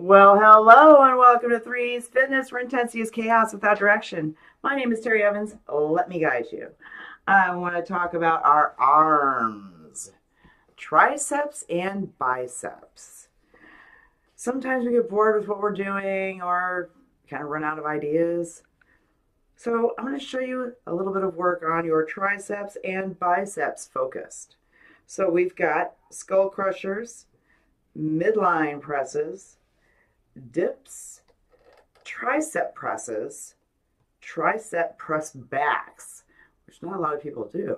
Well, hello and welcome to Three's Fitness, where intensity is chaos without direction. My name is Terry Evans. Let me guide you. I want to talk about our arms, triceps and biceps. Sometimes we get bored with what we're doing or kind of run out of ideas. So I'm going to show you a little bit of work on your triceps and biceps focused. So we've got skull crushers, midline presses, dips, tricep presses, tricep press backs, which not a lot of people do.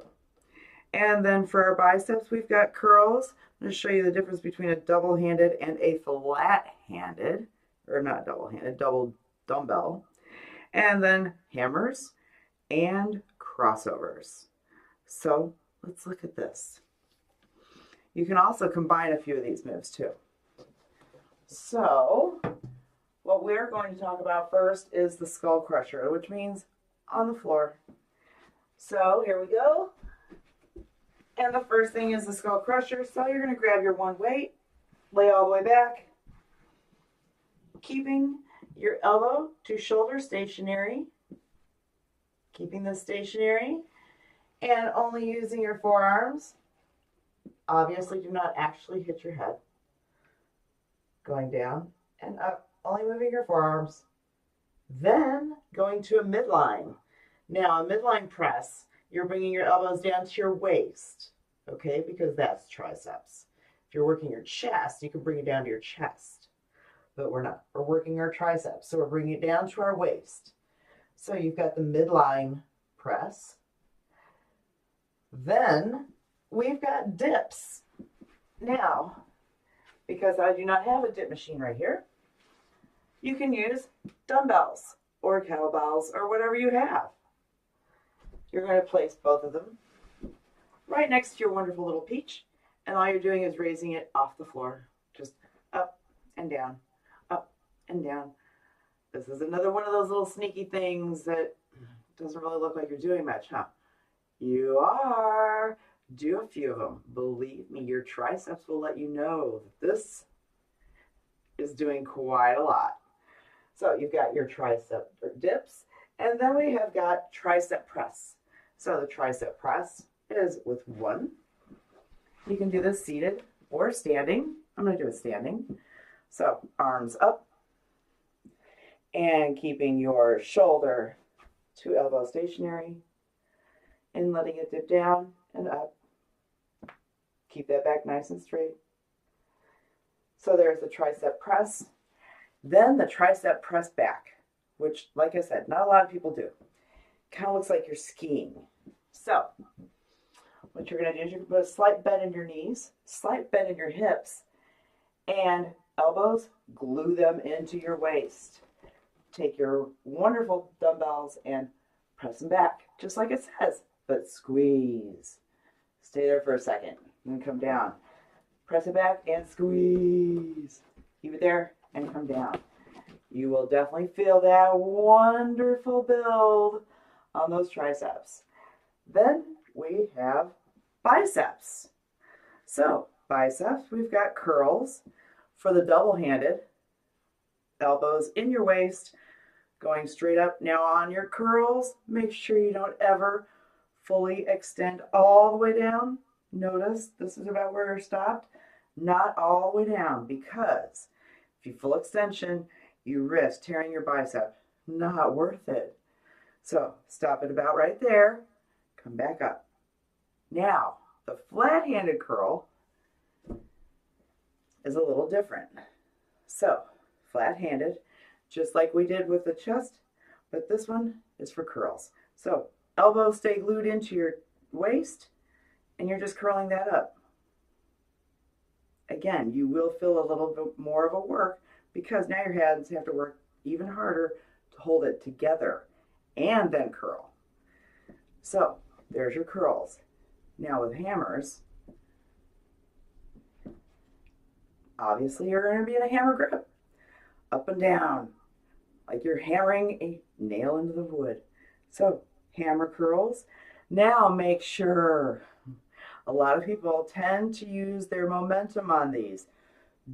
And then for our biceps, we've got curls. I'm going to show you the difference between a double-handed and a flat-handed, or not double-handed, double dumbbell. And then hammers and crossovers. So let's look at this. You can also combine a few of these moves too. So what we're going to talk about first is the skull crusher, which means on the floor. So here we go. And the first thing is the skull crusher. So you're going to grab your one weight, lay all the way back, keeping your elbow to shoulder stationary, keeping this stationary, and only using your forearms. Obviously, do not actually hit your head. Going down and up, only moving your forearms. Then going to a midline. Now, a midline press, you're bringing your elbows down to your waist, okay, because that's triceps. If you're working your chest, you can bring it down to your chest, but we're not. We're working our triceps, so we're bringing it down to our waist. So you've got the midline press. Then we've got dips. Now, because I do not have a dip machine right here, you can use dumbbells or kettlebells or whatever you have. You're going to place both of them right next to your wonderful little peach, and all you're doing is raising it off the floor, just up and down, up and down. This is another one of those little sneaky things that doesn't really look like you're doing much, huh? You are. Do a few of them. Believe me, your triceps will let you know that this is doing quite a lot. So you've got your tricep dips, and then we have got tricep press. So the tricep press is with one. You can do this seated or standing. I'm going to do it standing. So arms up and keeping your shoulder to elbow stationary and letting it dip down and up. Keep that back nice and straight. So there's the tricep press. Then the tricep press back, which, like I said, not a lot of people do. Kind of looks like you're skiing. So what you're going to do is you're going to put a slight bend in your knees, slight bend in your hips, and elbows, glue them into your waist. Take your wonderful dumbbells and press them back, just like it says, but squeeze. Stay there for a second. And come down. Press it back and squeeze. Keep it there and come down. You will definitely feel that wonderful build on those triceps. Then we have biceps. So biceps, we've got curls for the double-handed. Elbows in your waist, going straight up. Now on your curls, make sure you don't ever fully extend all the way down. Notice this is about where you're stopped, not all the way down, because if you full extension, you risk tearing your bicep. Not worth it. So stop it about right there, come back up. Now, the flat-handed curl is a little different. So flat-handed, just like we did with the chest, but this one is for curls. So elbows stay glued into your waist, and you're just curling that up. Again, you will feel a little bit more of a work because now your hands have to work even harder to hold it together and then curl. So there's your curls. Now with hammers, obviously you're going to be in a hammer grip, up and down, like you're hammering a nail into the wood. So hammer curls. Now make sure, a lot of people tend to use their momentum on these.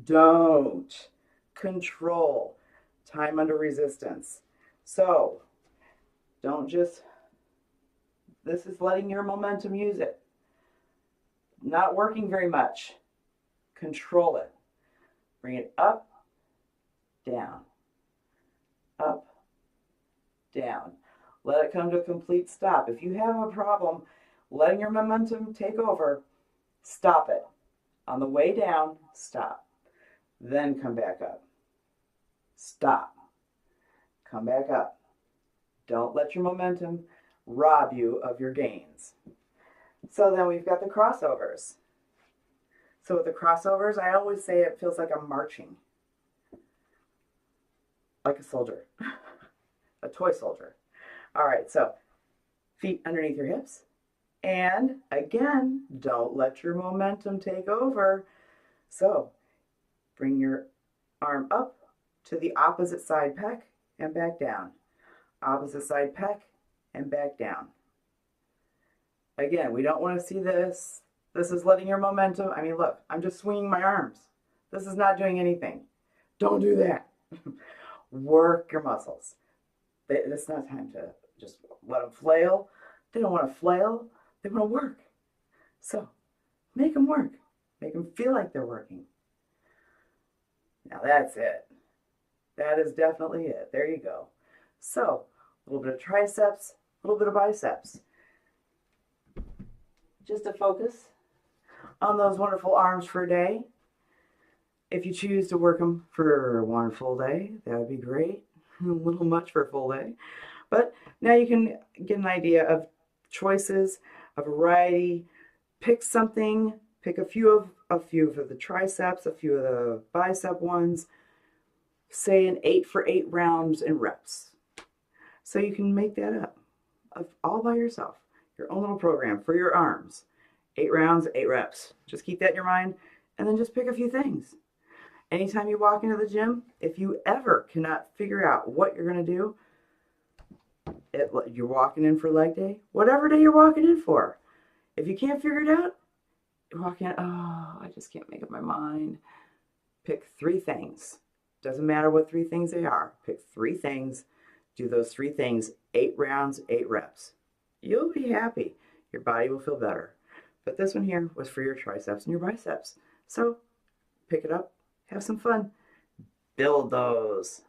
Don't. control, time under resistance. So don't just, this is letting your momentum use it. Not working very much. Control it. Bring it up, down, up, down. Let it come to a complete stop. If you have a problem letting your momentum take over, stop it. On the way down, stop. Then come back up. Stop. Come back up. Don't let your momentum rob you of your gains. So then we've got the crossovers. So with the crossovers, I always say it feels like I'm marching. Like a soldier. A toy soldier. All right, so feet underneath your hips. And again, don't let your momentum take over. So bring your arm up to the opposite side pec and back down. Opposite side pec and back down. Again, we don't want to see this. This is letting your momentum. I mean, look, I'm just swinging my arms. This is not doing anything. Don't do that. Work your muscles. It's not time to just let them flail. They don't want to flail. They want to work. So make them work. Make them feel like they're working. Now that's it. That is definitely it. There you go. So a little bit of triceps, a little bit of biceps. Just to focus on those wonderful arms for a day. If you choose to work them for one full day, that would be great. A little much for a full day. But now you can get an idea of choices, a variety. Pick something. Pick a few of the triceps, a few of the bicep ones. Say an 8 for 8 rounds in reps. So you can make that up all by yourself. Your own little program for your arms. 8 rounds, 8 reps. Just keep that in your mind and then just pick a few things. Anytime you walk into the gym, if you ever cannot figure out what you're going to do, you're walking in for leg day, whatever day you're walking in for. If you can't figure it out, you walk in, oh, I just can't make up my mind. Pick 3 things. Doesn't matter what 3 things they are. Pick 3 things. Do those 3 things, 8 rounds, 8 reps. You'll be happy. Your body will feel better. But this one here was for your triceps and your biceps. So pick it up, have some fun, build those.